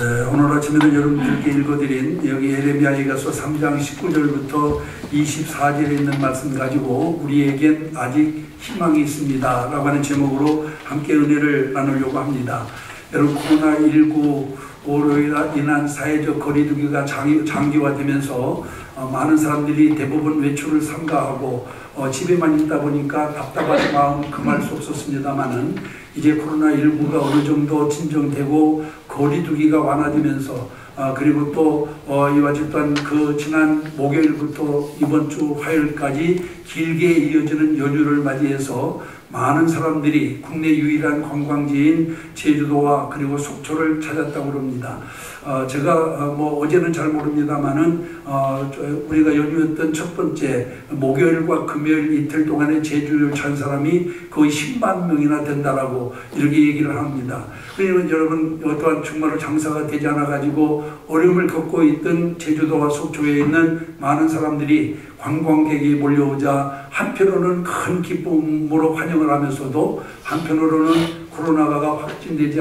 오늘 아침에는 여러분들께 읽어드린 여기 예레미야에서 3장 19절부터 24절에 있는 말씀 가지고 우리에겐 아직 희망이 있습니다 라고 하는 제목으로 함께 은혜를 나누려고 합니다. 여러분, 코로나19로 인한 사회적 거리두기가 장기화되면서 많은 사람들이 대부분 외출을 삼가하고 집에만 있다 보니까 답답한 마음 금할 수 없었습니다만은 이제 코로나19가 어느 정도 진정되고 거리두기가 완화되면서 그리고 또 이와 같은 그 지난 목요일부터 이번 주 화요일까지 길게 이어지는 연휴를 맞이해서 많은 사람들이 국내 유일한 관광지인 제주도와 그리고 속초를 찾았다고 합니다. 제가 어제는 잘 모릅니다만은 우리가 연휴였던 첫 번째 목요일과 금요일 이틀 동안에 제주를 찾은 사람이 거의 10만 명이나 된다라고 이렇게 얘기를 합니다. 그러면 여러분, 어떠한 정말로 장사가 되지 않아 가지고 어려움을 겪고 있던 제주도와 속초에 있는 많은 사람들이 관광객이 몰려오자 한편으로는 큰 기쁨으로 환영을 하면서도 한편으로는 코로나가 확산되지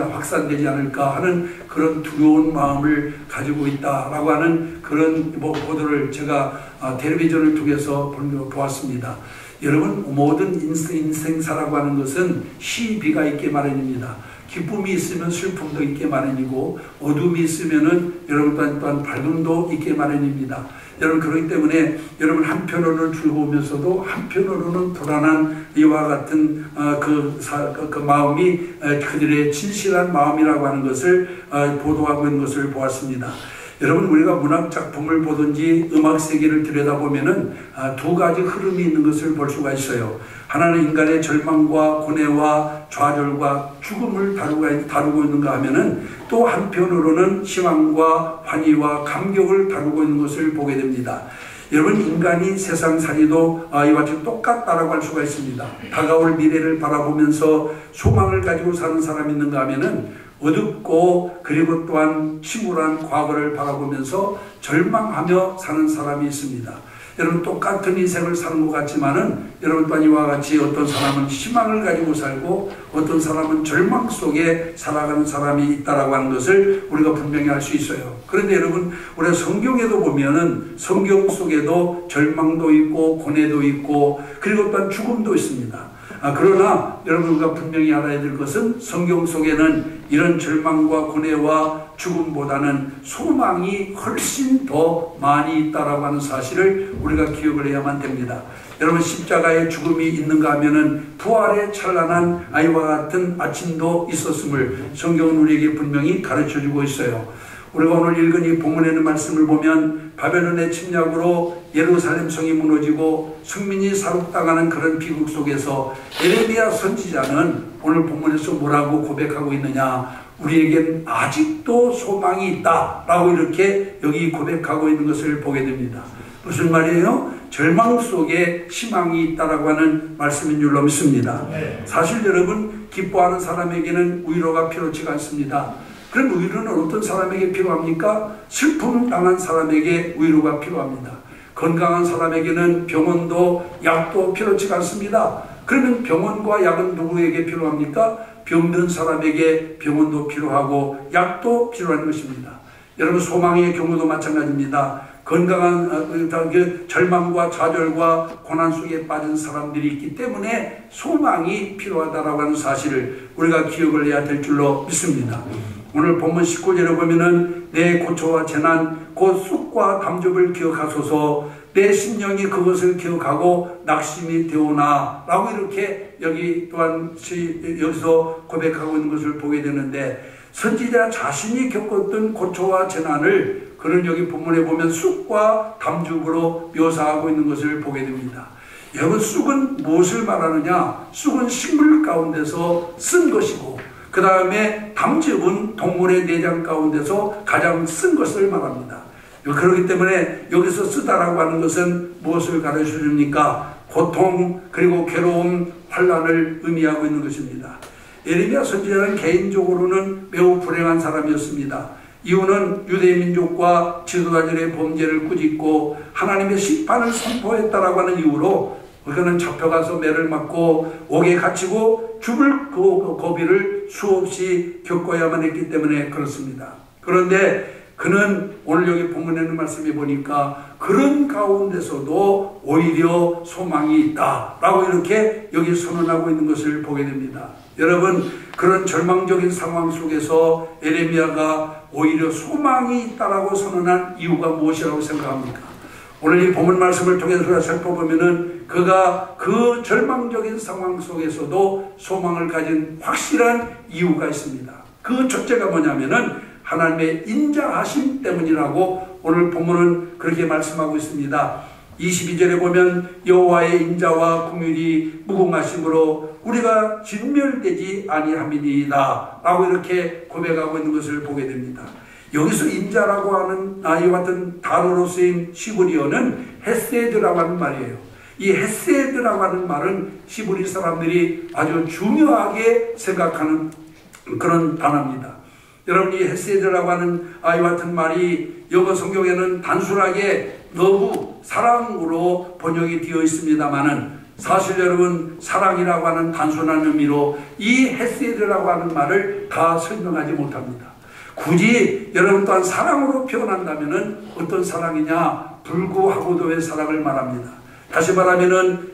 않을까 하는 그런 두려운 마음을 가지고 있다라고 하는 그런 보도를 제가 텔레비전을 통해서 보았습니다. 여러분, 모든 인생사라고 하는 것은 시비가 있게 마련입니다. 기쁨이 있으면 슬픔도 있게 마련이고 어둠이 있으면은 여러분 또한 밝음도 있게 마련입니다. 여러분, 그렇기 때문에 여러분 한편으로는 즐거우면서도 한편으로는 불안한 이와 같은 그 마음이 그들의 진실한 마음이라고 하는 것을 보도하고 있는 것을 보았습니다. 여러분, 우리가 문학 작품을 보든지 음악 세계를 들여다보면은 두 가지 흐름이 있는 것을 볼 수가 있어요. 하나는 인간의 절망과 고뇌와 좌절과 죽음을 다루고 있는가 하면은 또 한편으로는 희망과 환희와 감격을 다루고 있는 것을 보게 됩니다. 여러분, 인간이 세상살이도 이와 같이 똑같다라고 할 수가 있습니다. 다가올 미래를 바라보면서 소망을 가지고 사는 사람이 있는가 하면은 어둡고 그리고 또한 침울한 과거를 바라보면서 절망하며 사는 사람이 있습니다. 여러분, 똑같은 인생을 사는 것 같지만은 여러분 또한 이와 같이 어떤 사람은 희망을 가지고 살고 어떤 사람은 절망 속에 살아가는 사람이 있다라고 하는 것을 우리가 분명히 알 수 있어요. 그런데 여러분, 우리가 성경에도 보면은 성경 속에도 절망도 있고 고뇌도 있고 그리고 또한 죽음도 있습니다. 그러나 여러분, 우리가 분명히 알아야 될 것은 성경 속에는 이런 절망과 고뇌와 죽음보다는 소망이 훨씬 더 많이 있다라고 하는 사실을 우리가 기억을 해야만 됩니다. 여러분, 십자가에 죽음이 있는가 하면은 부활의 찬란한 아이와 같은 아침도 있었음을 성경은 우리에게 분명히 가르쳐주고 있어요. 우리가 오늘 읽은 이 본문에 있는 말씀을 보면 바벨론의 침략으로 예루살렘 성이 무너지고 성민이 사륙당하는 그런 비극 속에서 예레미야 선지자는 오늘 본문에서 뭐라고 고백하고 있느냐? 우리에겐 아직도 소망이 있다라고 이렇게 여기 고백하고 있는 것을 보게 됩니다. 무슨 말이에요? 절망 속에 희망이 있다라고 하는 말씀인 줄로 믿습니다. 사실 여러분, 기뻐하는 사람에게는 위로가 필요치가 않습니다. 그럼 위로는 어떤 사람에게 필요합니까? 슬픔 당한 사람에게 위로가 필요합니다. 건강한 사람에게는 병원도 약도 필요치가 않습니다. 그러면 병원과 약은 누구에게 필요합니까? 병든 사람에게 병원도 필요하고 약도 필요한 것입니다. 여러분, 소망의 경우도 마찬가지입니다. 건강한 절망과 좌절과 고난 속에 빠진 사람들이 있기 때문에 소망이 필요하다라고 하는 사실을 우리가 기억을 해야 될 줄로 믿습니다. 오늘 본문 19절에 보면은 내 고초와 재난 곧 쑥과 담즙을 기억하소서 내 심령이 그것을 기억하고 낙심이 되오나 라고 이렇게 여기 또한 여기서 고백하고 있는 것을 보게 되는데, 선지자 자신이 겪었던 고초와 재난을 그는 여기 본문에 보면 쑥과 담즙으로 묘사하고 있는 것을 보게 됩니다. 여러분, 쑥은 무엇을 말하느냐? 쑥은 식물 가운데서 쓴 것이고 그 다음에 담즙은 동물의 내장 가운데서 가장 쓴 것을 말합니다. 그렇기 때문에 여기서 쓰다라고 하는 것은 무엇을 가르쳐 줍니까? 고통 그리고 괴로움, 환난을 의미하고 있는 것입니다. 예레미야 선지자는 개인적으로는 매우 불행한 사람이었습니다. 이유는 유대민족과 지도자들의 범죄를 꾸짖고 하나님의 심판을 선포했다라고 하는 이유로 그는 잡혀가서 매를 맞고 옥에 갇히고 죽을 그 고비를 수없이 겪어야만 했기 때문에 그렇습니다. 그런데 그는 오늘 여기 본문에 있는 말씀에 보니까 그런 가운데서도 오히려 소망이 있다라고 이렇게 여기 선언하고 있는 것을 보게 됩니다. 여러분, 그런 절망적인 상황 속에서 에레미야가 오히려 소망이 있다라고 선언한 이유가 무엇이라고 생각합니까? 오늘 이 본문 말씀을 통해서 살펴보면은 그가 그 절망적인 상황 속에서도 소망을 가진 확실한 이유가 있습니다. 그 첫째가 뭐냐면은 하나님의 인자하심 때문이라고 오늘 본문은 그렇게 말씀하고 있습니다. 22절에 보면 여호와의 인자와 긍휼이 무궁하심으로 우리가 진멸되지 아니함이니이다 라고 이렇게 고백하고 있는 것을 보게 됩니다. 여기서 인자라고 하는 이와 같은 단어로 쓰인 시브리어는 헤세드라고 하는 말이에요. 이 헤세드라고 하는 말은 시브리 사람들이 아주 중요하게 생각하는 그런 단어입니다. 여러분, 이 헤세드라고 하는 이와 같은 말이 영어 성경에는 단순하게 러브, 사랑으로 번역이 되어 있습니다만은 사실 여러분, 사랑이라고 하는 단순한 의미로 이 헤세드라고 하는 말을 다 설명하지 못합니다. 굳이 여러분 또한 사랑으로 표현한다면은 어떤 사랑이냐? 불구하고도의 사랑을 말합니다. 다시 말하면은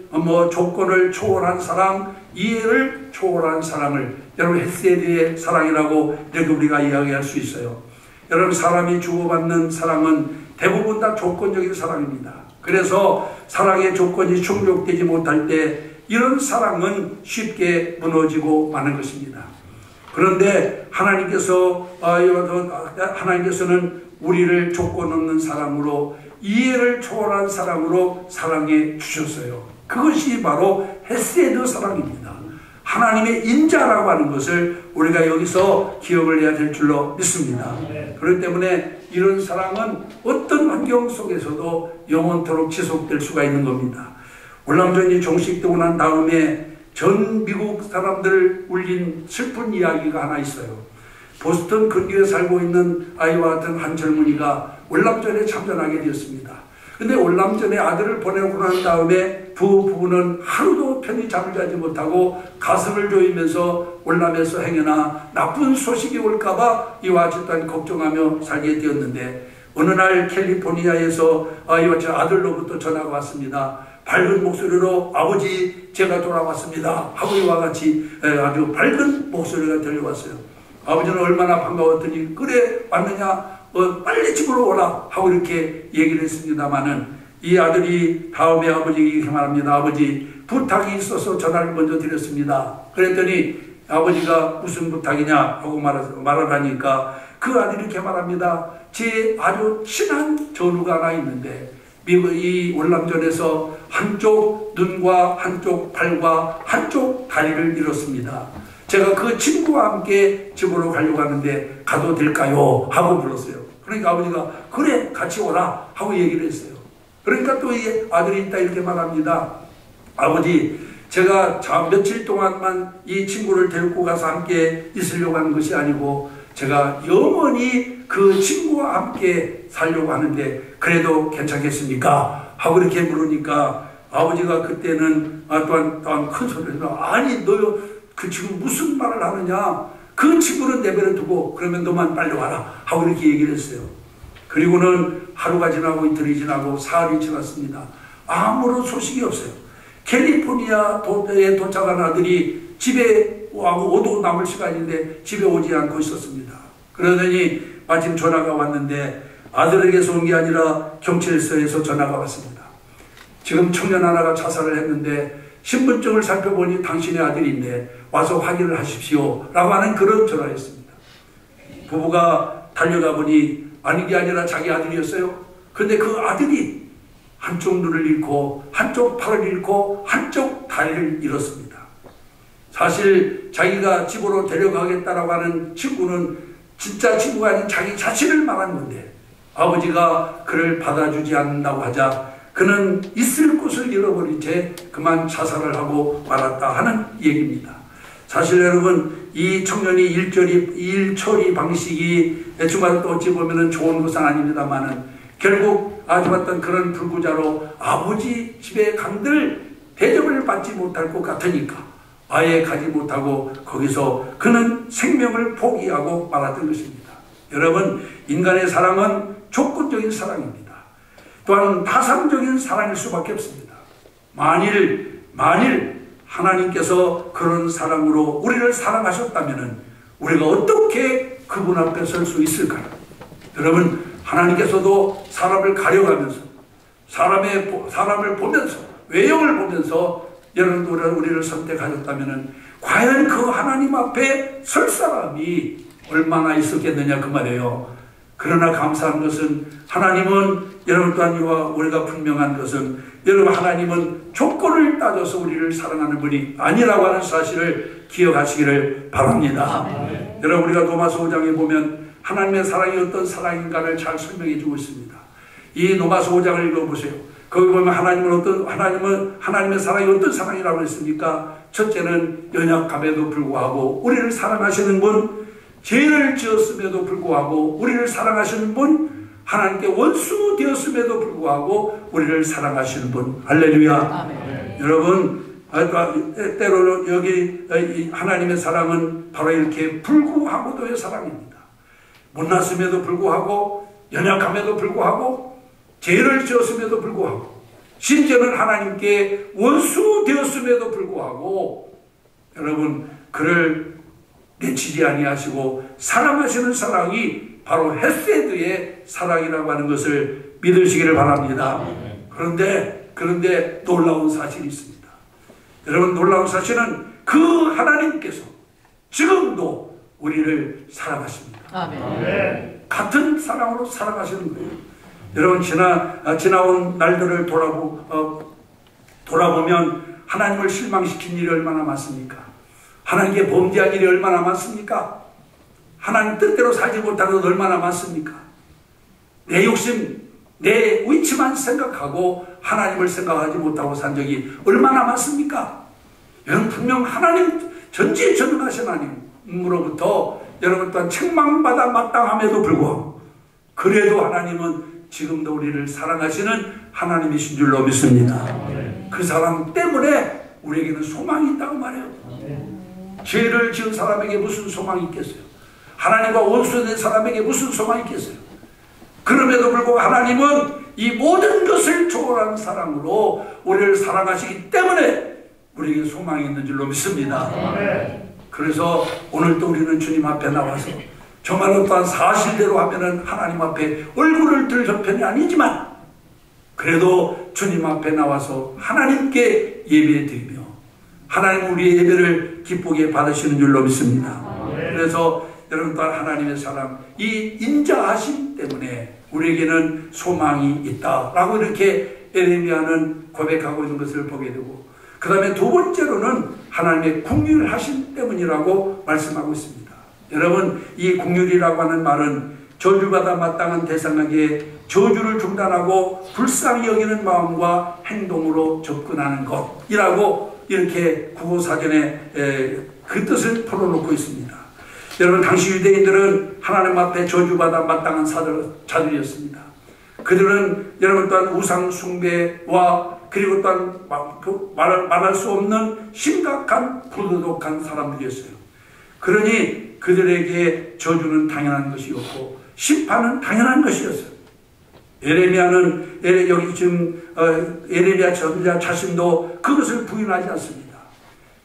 조건을 초월한 사랑, 이해를 초월한 사랑을 여러분 헤세드의 사랑이라고 이렇게 우리가 이야기할 수 있어요. 여러분, 사람이 주고받는 사랑은 대부분 다 조건적인 사랑입니다. 그래서 사랑의 조건이 충족되지 못할 때 이런 사랑은 쉽게 무너지고 마는 것입니다. 그런데 하나님께서는 우리를 조건 없는 사랑으로 이해를 초월한 사랑으로 사랑해 주셨어요. 그것이 바로 헤세드 사랑입니다. 하나님의 인자라고 하는 것을 우리가 여기서 기억을 해야 될 줄로 믿습니다. 그렇기 때문에 이런 사랑은 어떤 환경 속에서도 영원토록 지속될 수가 있는 겁니다. 월남전이 종식되고 난 다음에 전 미국 사람들을 울린 슬픈 이야기가 하나 있어요. 보스턴 근교에 살고 있는 아이와 같은 한 젊은이가 월남전에 참전하게 되었습니다. 근데 월남전에 아들을 보내고 난 다음에 부부는 하루도 편히 잠을 자지 못하고 가슴을 조이면서 월남에서 행여나 나쁜 소식이 올까봐 이와 같이 걱정하며 살게 되었는데, 어느 날 캘리포니아에서 이와 제 아들로부터 전화가 왔습니다. 밝은 목소리로 아버지 제가 돌아왔습니다 하고 이와 같이 아주 밝은 목소리가 들려왔어요. 아버지는 얼마나 반가웠더니 그래 왔느냐, 빨리 집으로 오라 하고 이렇게 얘기를 했습니다마는 이 아들이 다음에 아버지에게 이렇게 말합니다. 아버지, 부탁이 있어서 전화를 먼저 드렸습니다. 그랬더니 아버지가 무슨 부탁이냐 하고 말을 하니까 그 아들이 이렇게 말합니다. 제 아주 친한 전우가 하나 있는데 미국 이 월남전에서 한쪽 눈과 한쪽 팔과 한쪽 다리를 잃었습니다. 제가 그 친구와 함께 집으로 가려고 하는데 가도 될까요? 하고 불렀어요. 그러니까 아버지가 그래 같이 오라 하고 얘기를 했어요. 그러니까 또 이 아들이 있다 이렇게 말합니다. 아버지, 제가 며칠 동안만 이 친구를 데리고 가서 함께 있으려고 하는 것이 아니고 제가 영원히 그 친구와 함께 살려고 하는데 그래도 괜찮겠습니까? 하고 이렇게 물으니까 아버지가 그때는 또한 큰 소리로 아니 너요 그 지금 무슨 말을 하느냐, 그 친구는 내버려 두고 그러면 너만 빨리 와라 하고 이렇게 얘기를 했어요. 그리고는 하루가 지나고 이틀이 지나고 사흘이 지났습니다. 아무런 소식이 없어요. 캘리포니아에 도착한 아들이 집에 오도 남을 시간인데 집에 오지 않고 있었습니다. 그러더니 마침 전화가 왔는데 아들에게서 온 게 아니라 경찰서에서 전화가 왔습니다. 지금 청년 하나가 자살을 했는데 신분증을 살펴보니 당신의 아들인데 와서 확인을 하십시오 라고 하는 그런 전화였습니다. 부부가 달려가 보니 아닌 게 아니라 자기 아들이었어요. 그런데 그 아들이 한쪽 눈을 잃고 한쪽 팔을 잃고 한쪽 다리를 잃었습니다. 사실 자기가 집으로 데려가겠다라고 하는 친구는 진짜 친구가 아닌 자기 자신을 말한 건데 아버지가 그를 받아주지 않는다고 하자 그는 있을 곳을 잃어버린 채 그만 자살을 하고 말았다 하는 얘기입니다. 사실 여러분, 이 청년이 일처리 방식이 정말 또 어찌 보면 좋은 것은 아닙니다만은 결국 아주 어떤 그런 불구자로 아버지 집에 간들 대접을 받지 못할 것 같으니까 아예 가지 못하고 거기서 그는 생명을 포기하고 말았던 것입니다. 여러분, 인간의 사랑은 조건적인 사랑입니다. 또한 타산적인 사랑일 수밖에 없습니다. 만일 하나님께서 그런 사랑으로 우리를 사랑하셨다면 우리가 어떻게 그분 앞에 설 수 있을까요? 여러분, 하나님께서도 사람을 가려가면서 사람을 보면서 외형을 보면서 여러분 우리를 선택하셨다면 과연 그 하나님 앞에 설 사람이 얼마나 있었겠느냐 그 말이에요. 그러나 감사한 것은 하나님은 여러분 또한 이와 우리가 분명한 것은 여러분 하나님은 조건을 따져서 우리를 사랑하는 분이 아니라고 하는 사실을 기억하시기를 바랍니다. 여러분 우리가 로마서 5장에 보면 하나님의 사랑이 어떤 사랑인가를 잘 설명해 주고 있습니다. 이 로마서 5장을 읽어보세요. 거기 보면 하나님의 사랑이 어떤 사랑이라고 했습니까? 첫째는 연약함에도 불구하고 우리를 사랑하시는 분, 죄를 지었음에도 불구하고 우리를 사랑하시는 분, 하나님께 원수 되었음에도 불구하고 우리를 사랑하시는 분. 할렐루야. 아멘. 여러분, 때로는 여기 하나님의 사랑은 바로 이렇게 불구하고도의 사랑입니다. 못났음에도 불구하고 연약함에도 불구하고 죄를 지었음에도 불구하고 심지어는 하나님께 원수 되었음에도 불구하고 여러분 그를 내치지 아니하시고 사랑하시는 사랑이 바로 헤세드의 사랑이라고 하는 것을 믿으시기를 바랍니다. 그런데 놀라운 사실이 있습니다. 여러분 놀라운 사실은 그 하나님께서 지금도 우리를 사랑하십니다. 아멘. 같은 사랑으로 사랑하시는 거예요. 여러분 지나온 날들을 돌아보면 하나님을 실망시킨 일이 얼마나 많습니까? 하나님께 범죄한 일이 얼마나 많습니까? 하나님 뜻대로 살지 못하는 것 얼마나 많습니까? 내 욕심, 내 위치만 생각하고 하나님을 생각하지 못하고 산 적이 얼마나 많습니까? 여러분 분명 하나님 전지전능하신 하나님으로부터 여러분 또한 책망받아 마땅함에도 불구하고 그래도 하나님은 지금도 우리를 사랑하시는 하나님이신 줄로 믿습니다. 그 사랑 때문에 우리에게는 소망이 있다고 말해요. 죄를 지은 사람에게 무슨 소망이 있겠어요? 하나님과 원수된 사람에게 무슨 소망이 있겠어요? 그럼에도 불구하고 하나님은 이 모든 것을 초월한 사랑으로 우리를 사랑하시기 때문에 우리에게 소망이 있는 줄로 믿습니다. 그래서 오늘도 우리는 주님 앞에 나와서 정말 어떠한 사실대로 하면은 하나님 앞에 얼굴을 들 형편이 아니지만 그래도 주님 앞에 나와서 하나님께 예배드리며 하나님 우리의 예배를 기쁘게 받으시는 줄로 믿습니다. 그래서 여러분 또한 하나님의 사랑, 이 인자하심 때문에 우리에게는 소망이 있다라고 이렇게 에레미야는 고백하고 있는 것을 보게 되고 그 다음에 두 번째로는 하나님의 긍휼하심 때문이라고 말씀하고 있습니다. 여러분 이 긍휼이라고 하는 말은 저주받아 마땅한 대상에게 저주를 중단하고 불쌍히 여기는 마음과 행동으로 접근하는 것이라고 이렇게 국어사전에 그 뜻을 풀어놓고 있습니다. 여러분 당시 유대인들은 하나님 앞에 저주받아 마땅한 자들이었습니다. 그들은 여러분 또한 우상 숭배와 그리고 또한 말할 수 없는 심각한 부도덕한 사람들이었어요. 그러니 그들에게 저주는 당연한 것이었고 심판은 당연한 것이었어요. 에레미야는 여기 지금 에레미야 전자 자신도 그것을 부인하지 않습니다.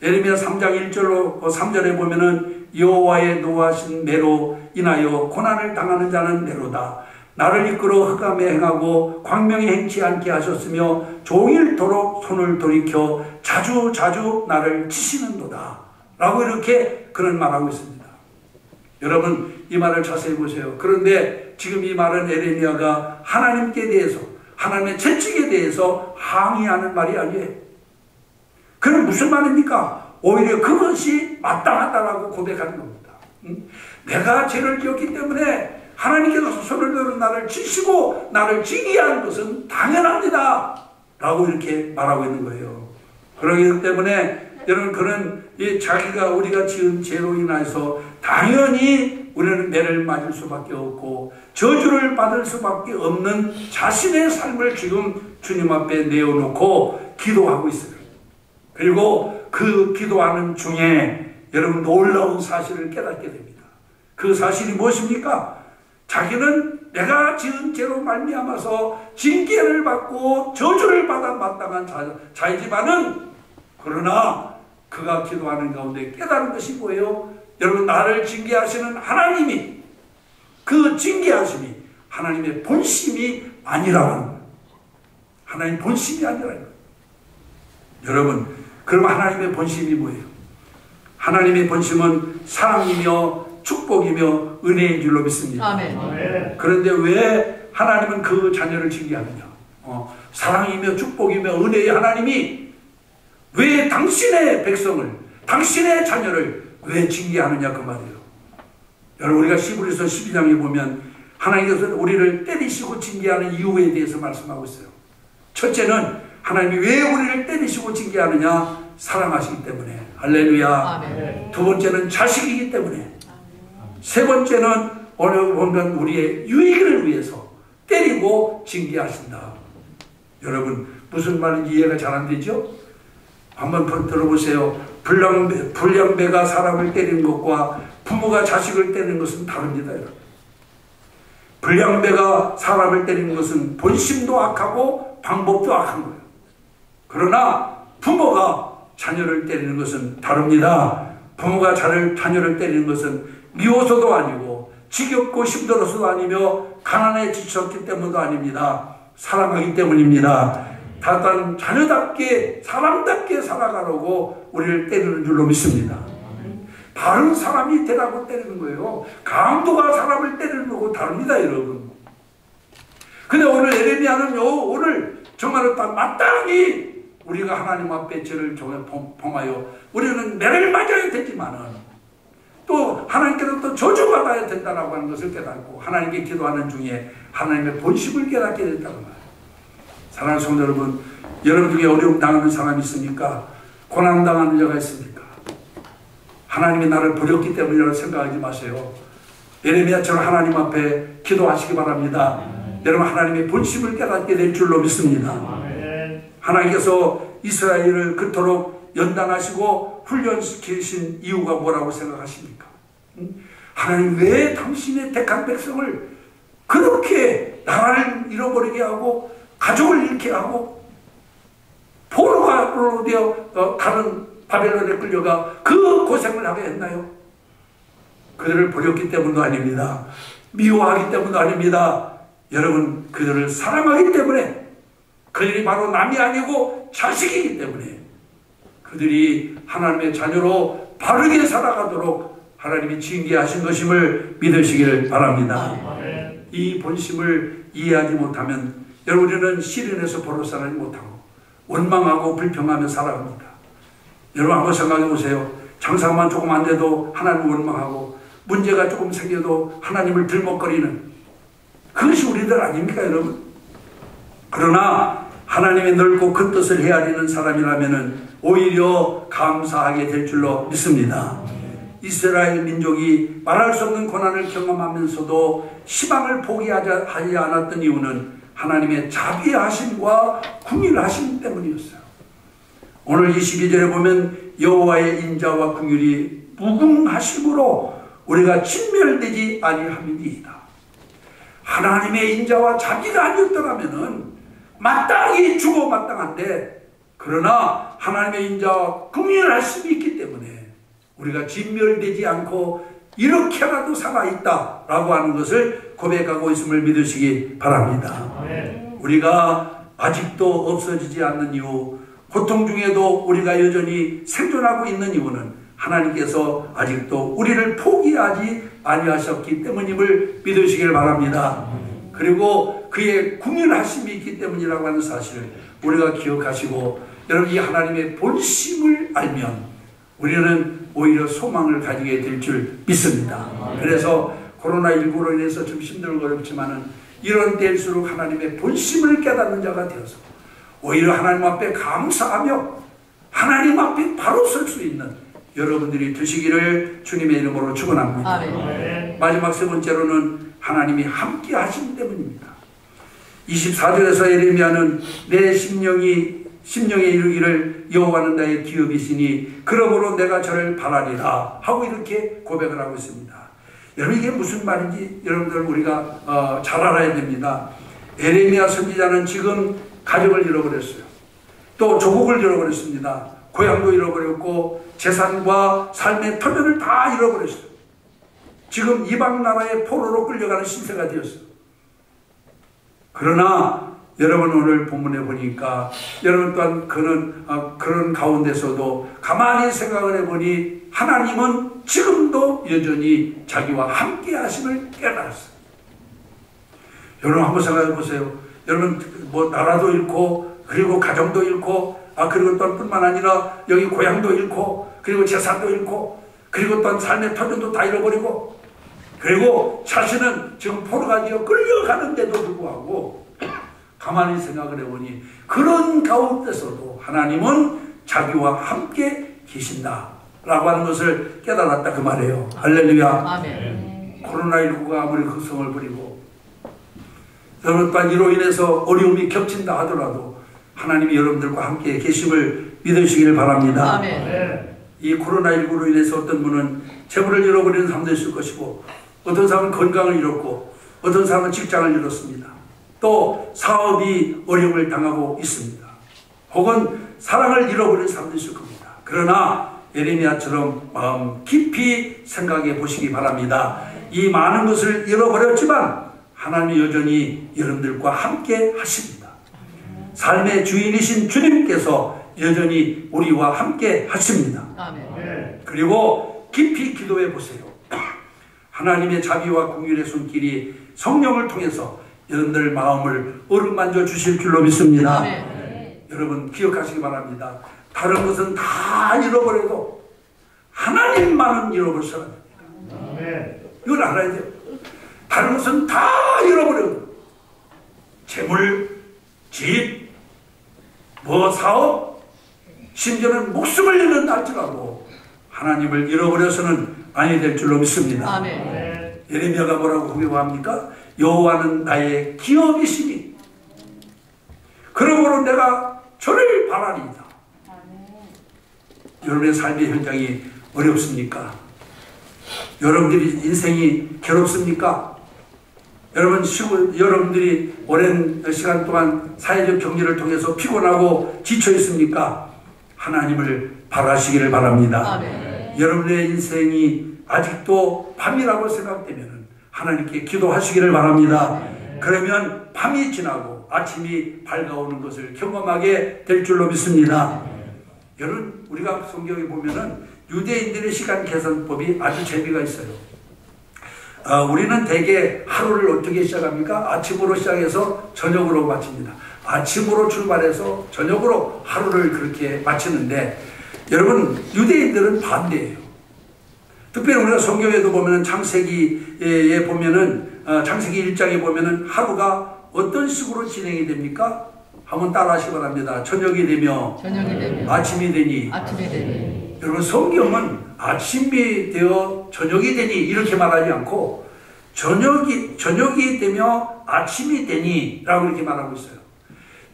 에레미야 3장 1절로 3절에 보면은 여호와의 노하신 매로 인하여 고난을 당하는 자는 매로다. 나를 이끌어 흑암에 행하고 광명에 행치 않게 하셨으며 종일토록 손을 돌이켜 자주 나를 치시는도다. 라고 이렇게 그런 말하고 있습니다. 여러분 이 말을 자세히 보세요. 그런데 지금 이 말은 에레미야가 하나님께 대해서 하나님의 채찍에 대해서 항의하는 말이 아니에요. 그럼 무슨 말입니까? 오히려 그것이 마땅하다라고 고백하는 겁니다. 내가 죄를 지었기 때문에 하나님께서 손을 들어 나를 치시고 나를 지게 한 것은 당연합니다 라고 이렇게 말하고 있는 거예요. 그렇기 때문에 여러분 그는 자기가 우리가 지은 죄로 인해서 당연히 우리는 매를 맞을 수밖에 없고 저주를 받을 수밖에 없는 자신의 삶을 지금 주님 앞에 내어놓고 기도하고 있어요. 그리고 그 기도하는 중에 여러분 놀라운 사실을 깨닫게 됩니다. 그 사실이 무엇입니까? 자기는 내가 지은 죄로 말미암아서 징계를 받고 저주를 받아 마땅한 자이지만은, 그러나 그가 기도하는 가운데 깨달은 것이 뭐예요? 여러분, 나를 징계하시는 하나님이, 그 징계하심이 하나님의 본심이 아니라는 거예요. 하나님 본심이 아니라는 거예요. 여러분, 그럼 하나님의 본심이 뭐예요? 하나님의 본심은 사랑이며 축복이며 은혜인 줄로 믿습니다. 아멘. 그런데 왜 하나님은 그 자녀를 징계하느냐? 사랑이며 축복이며 은혜의 하나님이 왜 당신의 백성을, 당신의 자녀를 왜 징계하느냐 그 말이에요. 여러분, 우리가 히브리서 12장에 보면 하나님께서 우리를 때리시고 징계하는 이유에 대해서 말씀하고 있어요. 첫째는 하나님이 왜 우리를 때리시고 징계하느냐? 사랑하시기 때문에. 할렐루야. 아멘. 두 번째는 자식이기 때문에. 세 번째는 어느 보면 우리의 유익을 위해서 때리고 징계하신다. 여러분, 무슨 말인지 이해가 잘 안 되죠? 한번 들어보세요. 불량배가 사람을 때리는 것과 부모가 자식을 때리는 것은 다릅니다. 여러분. 불량배가 사람을 때리는 것은 본심도 악하고 방법도 악한 거예요. 그러나 부모가 자녀를 때리는 것은 다릅니다. 부모가 자녀를 때리는 것은 미워서도 아니고 지겹고 힘들어서도 아니며 가난에 지쳤기 때문도 아닙니다. 사랑하기 때문입니다. 다만 자녀답게 사람답게 살아가려고 우리를 때리는 줄로 믿습니다. 다른 사람이 되라고 때리는 거예요. 강도가 사람을 때리는 거고 다릅니다, 여러분. 근데 오늘 예레미야는요, 오늘 정말 마땅히 우리가 하나님 앞에 죄를 범하여 우리는 매를 맞아야 되지만은 또 하나님께서 또 저주받아야 된다라고 하는 것을 깨닫고 하나님께 기도하는 중에 하나님의 본심을 깨닫게 됐다고 말해요. 사랑하는 성도 여러분, 여러분 중에 어려움 당하는 사람이 있습니까? 고난 당하는 자가 있습니까? 하나님이 나를 버렸기 때문이라고 생각하지 마세요. 예레미야처럼 하나님 앞에 기도하시기 바랍니다. 여러분, 하나님의 본심을 깨닫게 될 줄로 믿습니다. 하나님께서 이스라엘을 그토록 연단하시고 훈련시키신 이유가 뭐라고 생각하십니까? 하나님 왜 당신의 택한 백성을 그렇게 나라를 잃어버리게 하고 가족을 잃게 하고 포로로 되어 다른 바벨론에 끌려가 그 고생을 하게 했나요? 그들을 버렸기 때문도 아닙니다. 미워하기 때문도 아닙니다. 여러분, 그들을 사랑하기 때문에, 그들이 바로 남이 아니고 자식이기 때문에 그들이 하나님의 자녀로 바르게 살아가도록 하나님이 징계하신 것임을 믿으시기를 바랍니다. 이 본심을 이해하지 못하면 여러분, 우리는 시련에서 벗어나지 못하고 원망하고 불평하며 살아갑니다. 여러분, 한번 생각해 보세요. 장사만 조금 안 돼도 하나님을 원망하고 문제가 조금 생겨도 하나님을 들먹거리는, 그것이 우리들 아닙니까, 여러분? 그러나 하나님의 넓고 큰 뜻을 헤아리는 사람이라면 오히려 감사하게 될 줄로 믿습니다. 이스라엘 민족이 말할 수 없는 고난을 경험하면서도 희망을 포기하지 않았던 이유는 하나님의 자비하심과 궁휼하심 때문이었어요. 오늘 22절에 보면 여호와의 인자와 궁휼이 무궁하심으로 우리가 진멸되지 아니함이니이다. 하나님의 인자와 자비가 아니었더라면은 마땅히 죽어 마땅한데, 그러나 하나님의 인자와 긍휼하심이 있기 때문에 우리가 진멸되지 않고 이렇게라도 살아있다라고 하는 것을 고백하고 있음을 믿으시기 바랍니다. 우리가 아직도 없어지지 않는 이유, 고통 중에도 우리가 여전히 생존하고 있는 이유는 하나님께서 아직도 우리를 포기하지 아니하셨기 때문임을 믿으시길 바랍니다. 그리고 그의 궁휼하심이 있기 때문이라고 하는 사실을 우리가 기억하시고, 여러분, 이 하나님의 본심을 알면 우리는 오히려 소망을 가지게 될 줄 믿습니다. 그래서 코로나19로 인해서 좀 힘들고 어렵지만은 이런 때일수록 하나님의 본심을 깨닫는 자가 되어서 오히려 하나님 앞에 감사하며 하나님 앞에 바로 설 수 있는 여러분들이 되시기를 주님의 이름으로 축원합니다. 마지막 세 번째로는 하나님이 함께 하심 때문입니다. 24절에서 예레미야는 내 심령에 이르기를 여호와는 나의 기업이시니 그러므로 내가 저를 바라리라 하고 이렇게 고백을 하고 있습니다. 여러분 이게 무슨 말인지 여러분들 우리가 잘 알아야 됩니다. 에레미야 선지자는 지금 가족을 잃어버렸어요. 또 조국을 잃어버렸습니다. 고향도 잃어버렸고 재산과 삶의 터전을 다 잃어버렸어요. 지금 이방 나라의 포로로 끌려가는 신세가 되었어요. 그러나 여러분 오늘 본문에 보니까 여러분 또한 그런 가운데서도 가만히 생각을 해보니 하나님은 지금도 여전히 자기와 함께 하심을 깨달았어요. 여러분 한번 생각해 보세요. 여러분 뭐 나라도 잃고 그리고 가정도 잃고 그리고 또 뿐만 아니라 여기 고향도 잃고 그리고 재산도 잃고 그리고 또 삶의 터전도 다 잃어버리고 그리고 자신은 지금 포로가 되어 끌려가는데도 불구하고 가만히 생각을 해보니 그런 가운데서도 하나님은 자기와 함께 계신다라고 하는 것을 깨달았다 그 말이에요. 할렐루야. 아멘. 코로나19가 아무리 극성을 부리고 여러분 또한 이로 인해서 어려움이 겹친다 하더라도 하나님이 여러분들과 함께 계심을 믿으시기를 바랍니다. 아멘. 이 코로나19로 인해서 어떤 분은 재물을 잃어버리는 사람도 있을 것이고 어떤 사람은 건강을 잃었고 어떤 사람은 직장을 잃었습니다. 또 사업이 어려움을 당하고 있습니다. 혹은 사랑을 잃어버린 사람도 있을 겁니다. 그러나 예레미야처럼 마음 깊이 생각해 보시기 바랍니다. 이 많은 것을 잃어버렸지만 하나님이 여전히 여러분들과 함께 하십니다. 삶의 주인이신 주님께서 여전히 우리와 함께 하십니다. 아멘. 그리고 깊이 기도해 보세요. 하나님의 자비와 공율의 손길이 성령을 통해서 여러분들 마음을 어루만져 주실 줄로 믿습니다. 아멘. 여러분 기억하시기 바랍니다. 다른 것은 다 잃어버려도 하나님만은 잃어버릴 수 없습니다. 이걸 알아야 돼요. 다른 것은 다 잃어버려도 재물, 집, 사업, 심지어는 목숨을 잃는다 할지라도 하나님을 잃어버려서는 아니 될 줄로 믿습니다. 아멘. 예레미야가 뭐라고 후회합니까? 여호와는 나의 기업이시니 그러므로 내가 저를 바라리이다. 여러분의 삶의 현장이 어렵습니까? 여러분들이 인생이 괴롭습니까? 여러분들이 오랜 시간 동안 사회적 격리를 통해서 피곤하고 지쳐 있습니까? 하나님을 바라시기를 바랍니다. 아멘. 여러분의 인생이 아직도 밤이라고 생각되면 하나님께 기도하시기를 바랍니다. 그러면 밤이 지나고 아침이 밝아오는 것을 경험하게 될 줄로 믿습니다. 여러분 우리가 성경에 보면은 유대인들의 시간 계산법이 아주 재미가 있어요. 우리는 대개 하루를 어떻게 시작합니까? 아침으로 시작해서 저녁으로 마칩니다. 아침으로 출발해서 저녁으로 하루를 그렇게 마치는데 여러분 유대인들은 반대예요. 특별히 우리가 성경에도 보면은 창세기에 보면은 창세기 1장에 보면은 하루가 어떤 식으로 진행이 됩니까? 한번 따라하시기 바랍니다. 저녁이 되며 아침이 되니. 여러분 성경은 아침이 되어 저녁이 되니 이렇게 말하지 않고 저녁이 되며 아침이 되니 라고 이렇게 말하고 있어요.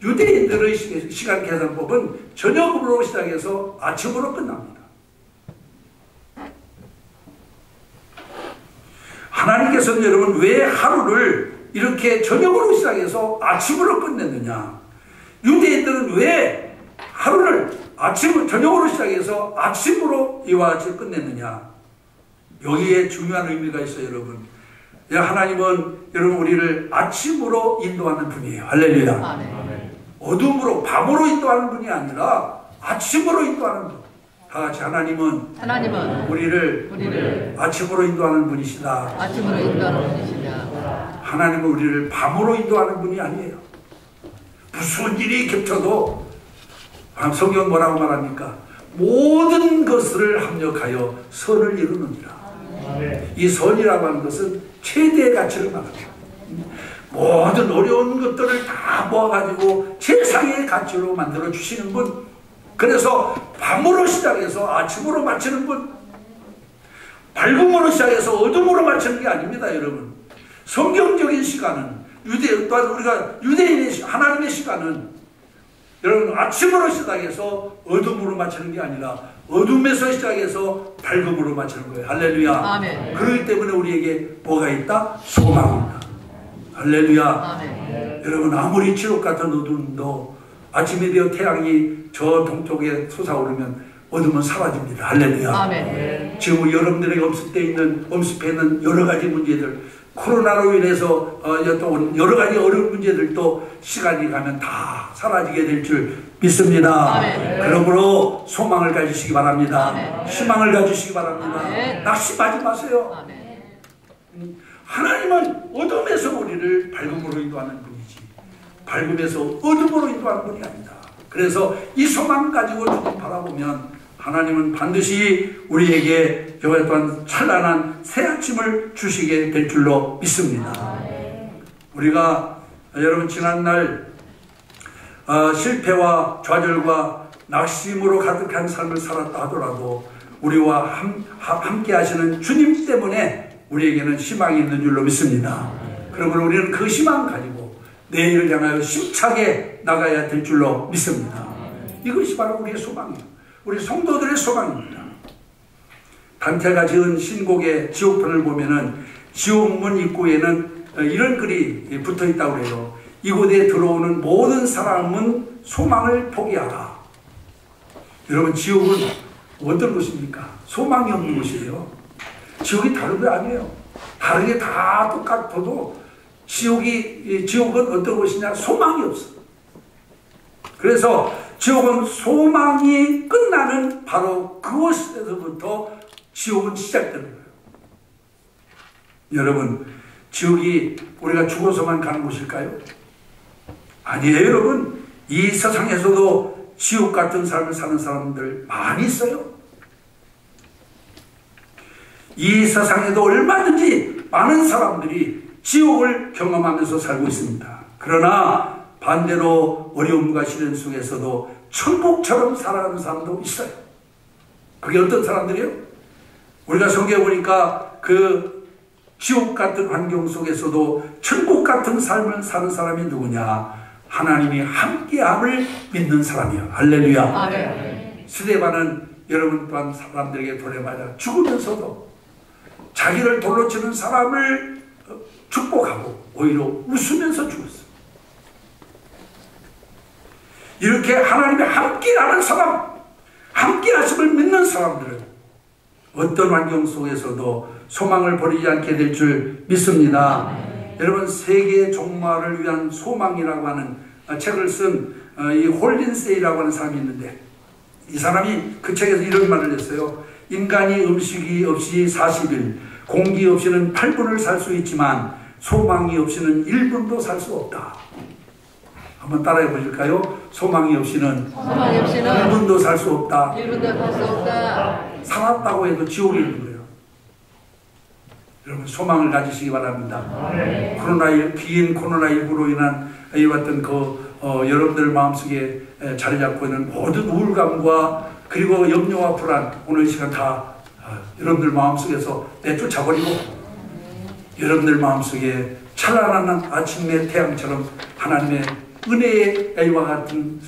유대인들의 시간 계산법은 저녁으로 시작해서 아침으로 끝납니다. 하나님께서는 여러분 왜 하루를 이렇게 저녁으로 시작해서 아침으로 끝냈느냐? 유대인들은 왜 하루를 저녁으로 시작해서 아침으로 이와 같이 끝냈느냐? 여기에 중요한 의미가 있어요, 여러분. 하나님은 여러분 우리를 아침으로 인도하는 분이에요. 할렐루야. 아멘. 어둠으로 밤으로 인도하는 분이 아니라 아침으로 인도하는 분. 다 같이 하나님은 우리를 아침으로 인도하는 분이시다. 아침으로 인도하는 분이시다. 하나님은 우리를 밤으로 인도하는 분이 아니에요. 무슨 일이 겹쳐도 성경 뭐라고 말합니까? 모든 것을 합력하여 선을 이루느니라. 이 선이라고 하는 것은 최대의 가치를 말합니다. 모든 어려운 것들을 다 모아가지고 최상의 가치로 만들어 주시는 분. 그래서 밤으로 시작해서 아침으로 마치는 분. 밝음으로 시작해서 어둠으로 마치는 게 아닙니다, 여러분. 성경적인 시간은 또한 우리가 유대인의 하나님의 시간은 여러분 아침으로 시작해서 어둠으로 마치는 게 아니라 어둠에서 시작해서 밝음으로 마치는 거예요. 할렐루야. 아멘. 그렇기 때문에 우리에게 뭐가 있다? 소망입니다. 할렐루야. 아멘. 여러분 아무리 지옥 같은 어둠도 아침이 되어 태양이 저 동쪽에 솟아오르면 어둠은 사라집니다. 할렐루야. 아멘. 지금 여러분들에게 엄습해 있는 여러 가지 문제들, 코로나로 인해서 또 여러 가지 어려운 문제들도 시간이 가면 다 사라지게 될 줄 믿습니다. 아멘. 그러므로 소망을 가지시기 바랍니다. 아멘. 희망을 가지시기 바랍니다. 아멘. 낙심하지 마세요. 아멘. 하나님은 어둠에서 우리를 밝음으로 인도하는 분이지 밝음에서 어둠으로 인도하는 분이 아니다. 그래서 이 소망 가지고 조금 바라보면 하나님은 반드시 우리에게 여호와 또한 찬란한 새 아침을 주시게 될 줄로 믿습니다. 우리가 여러분 지난날 실패와 좌절과 낙심으로 가득한 삶을 살았다 하더라도 우리와 함께 하시는 주님 때문에 우리에게는 희망이 있는 줄로 믿습니다. 그러므로 우리는 그 희망 가지고 내일을 향하여 힘차게 나가야 될 줄로 믿습니다. 이것이 바로 우리의 소망이에요. 우리 성도들의 소망입니다. 단테가 지은 신곡의 지옥편을 보면은 지옥문 입구에는 이런 글이 붙어 있다고 해요. 이곳에 들어오는 모든 사람은 소망을 포기하라. 여러분 지옥은 어떤 곳입니까? 소망이 없는 곳이에요. 지옥이 다른 게 아니에요. 다른 게 다 똑같아도 지옥은 어떤 곳이냐? 소망이 없어. 그래서 지옥은 소망이 끝나는 바로 그곳에서부터 지옥은 시작되는 거예요. 여러분 지옥이 우리가 죽어서만 가는 곳일까요? 아니에요. 여러분 이 세상에서도 지옥 같은 삶을 사는 사람들 많이 있어요. 이 세상에도 얼마든지 많은 사람들이 지옥을 경험하면서 살고 있습니다. 그러나 반대로 어려움과 시련 속에서도 천국처럼 살아가는 사람도 있어요. 그게 어떤 사람들이에요? 우리가 성경에 보니까 그 지옥 같은 환경 속에서도 천국 같은 삶을 사는 사람이 누구냐? 하나님이 함께함을 믿는 사람이에요. 할렐루야. 아멘. 스데반은 여러분 또한 사람들에게 돌에 맞아 죽으면서도 자기를 돌로 치는 사람을 축복하고 오히려 웃으면서 죽었어요. 이렇게 하나님의 함께하는 사람, 함께하심을 믿는 사람들은 어떤 환경 속에서도 소망을 버리지 않게 될 줄 믿습니다. 여러분 세계 종말을 위한 소망이라고 하는 책을 쓴 이 홀린세이라고 하는 사람이 있는데 이 사람이 그 책에서 이런 말을 했어요. 인간이 음식이 없이 40일, 공기 없이는 8분을 살 수 있지만 소망이 없이는 1분도 살 수 없다. 한번 따라해 보실까요? 소망이 없이는 1분도 살 수 없다. 1분도 살 수 없다. 살았다고 해도 지옥에 있는 거예요. 여러분 소망을 가지시기 바랍니다. 긴 코로나19로 인한 이와 같은 여러분들 마음속에 자리 잡고 있는 모든 우울감과 그리고 염려와 불안 오늘 이 시간 다 여러분들 마음속에서 내쫓아버리고 여러분들 마음속에 찬란한 아침의 태양처럼 하나님의 은혜의 와 같은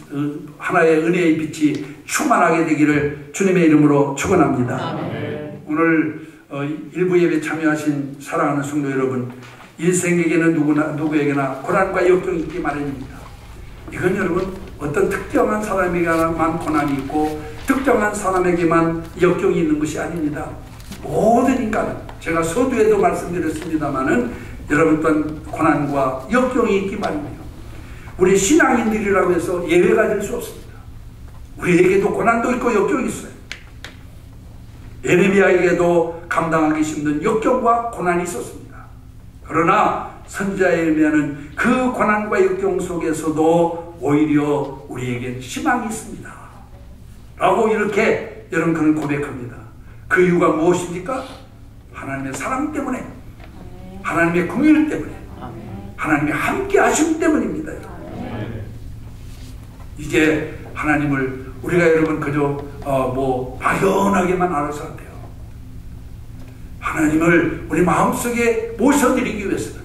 하나의 은혜의 빛이 충만하게 되기를 주님의 이름으로 축원합니다. 오늘 일부 예배 참여하신 사랑하는 성도 여러분, 인생에게는 누구에게나 고난과 역경이 있기 마련입니다. 이건 여러분 어떤 특정한 사람에게만 고난이 있고 특정한 사람에게만 역경이 있는 것이 아닙니다. 모든 인간은 제가 서두에도 말씀드렸습니다마는 여러분 또한 고난과 역경이 있기 마련이에요. 우리 신앙인들이라고 해서 예외가 될 수 없습니다. 우리에게도 고난도 있고 역경이 있어요. 예레미야에게도 감당하기 힘든 역경과 고난이 있었습니다. 그러나 선지자 예레미야는 그 고난과 역경 속에서도 오히려 우리에겐 희망이 있습니다. 라고 이렇게 여러분 그는 고백합니다. 그 이유가 무엇입니까? 하나님의 사랑 때문에, 하나님의 긍휼 때문에, 하나님의 함께 하심 때문입니다. 이제 하나님을 우리가 여러분 그저 막연하게만 알아서 안 돼요. 하나님을 우리 마음속에 모셔드리기 위해서는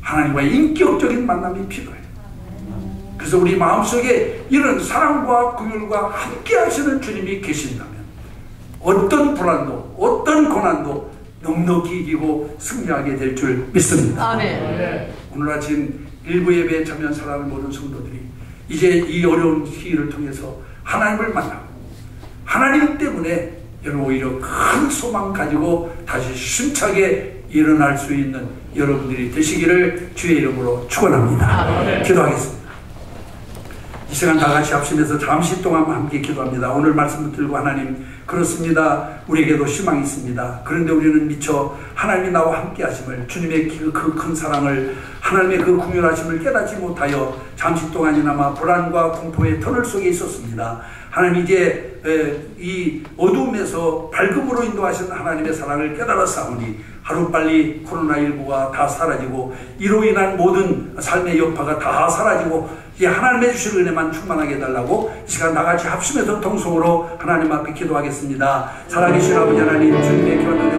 하나님과의 인격적인 만남이 필요해요. 그 그래서 우리 마음속에 이런 사랑과 긍휼과 함께 하시는 주님이 계신다면 어떤 불안도 어떤 고난도 넉넉히 이기고 승리하게 될 줄 믿습니다. 아멘. 오늘 아침 일부 예배에 참여한 사랑을 모르는 성도들이 이제 이 어려운 시기를 통해서 하나님을 만나고 하나님 때문에 여러분 오히려 큰 소망 가지고 다시 힘차게 일어날 수 있는 여러분들이 되시기를 주의 이름으로 축원합니다. 기도하겠습니다. 이 시간 다 같이 합심해서 잠시 동안 함께 기도합니다. 오늘 말씀 붙들고 하나님, 그렇습니다. 우리에게도 희망이 있습니다. 그런데 우리는 미처 하나님이 나와 함께 하심을, 주님의 그 큰 사랑을, 하나님의 그 긍휼하심을 깨닫지 못하여 잠시 동안이나마 불안과 공포의 터널 속에 있었습니다. 하나님, 이제 이 어둠에서 밝음으로 인도하시는 하나님의 사랑을 깨달았사오니 하루빨리 코로나19가 다 사라지고 이로 인한 모든 삶의 여파가 다 사라지고 이 하나님의 주실 은혜만 충만하게 해달라고 이 시간 나같이 합심해서 통성으로 하나님 앞에 기도하겠습니다. 살아계신 아버지 하나님, 주님의 교훈을